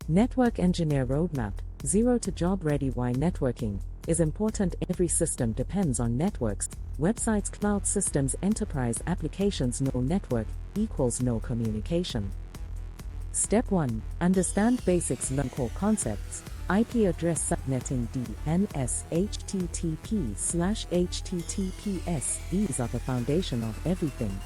Network Engineer Roadmap, Zero to Job Ready. Why networking is important. Every system depends on networks, websites, cloud systems, enterprise applications. No network equals no communication. Step 1. Understand basics. Learn core concepts. IP address subnetting, DNS, HTTP/HTTPS. These are the foundation of everything.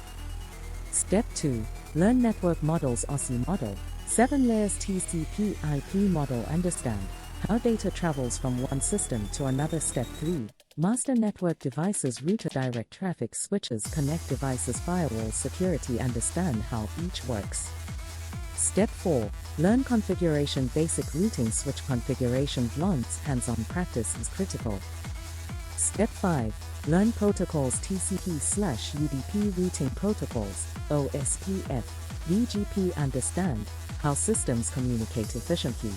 Step 2. Learn network models. OSI model, 7 layers. TCP/IP model. Understand how data travels from one system to another. Step 3. Master network devices. Router, direct traffic switches, connect devices, firewall, security. Understand how each works. Step 4. Learn configuration. Basic routing, switch configuration. VLANs. Hands-on practice is critical. Step 5. Learn protocols. TCP/UDP routing protocols, OSPF, BGP. Understand how systems communicate efficiently.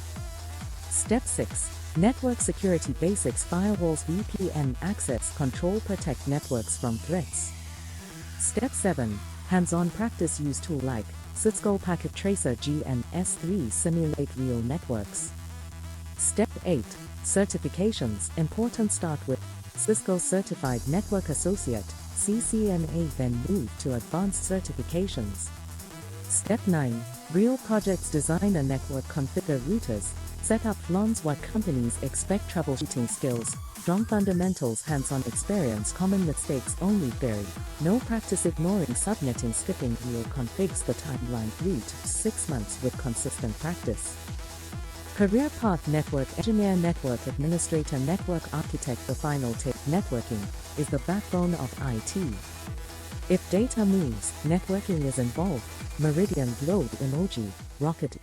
Step 6. Network security basics. Firewalls, VPN, access control, protect networks from threats. Step 7. Hands-on practice. Use tool like Cisco Packet Tracer, GNS3. Simulate real networks. Step 8. Certifications. Important. Start with Cisco Certified Network Associate, CCNA, then move to advanced certifications. Step 9. Real projects. Design a network, configure routers, set up VLANs. What companies expect. Troubleshooting skills, strong fundamentals, hands-on experience. Common mistakes only vary. No practice. Ignoring subnetting, skipping real configs. The timeline 3 to 6 months with consistent practice. Career path. Network engineer, network administrator, network architect. The final tip: networking is the backbone of IT. If data moves, networking is involved. Meridian globe emoji, rocket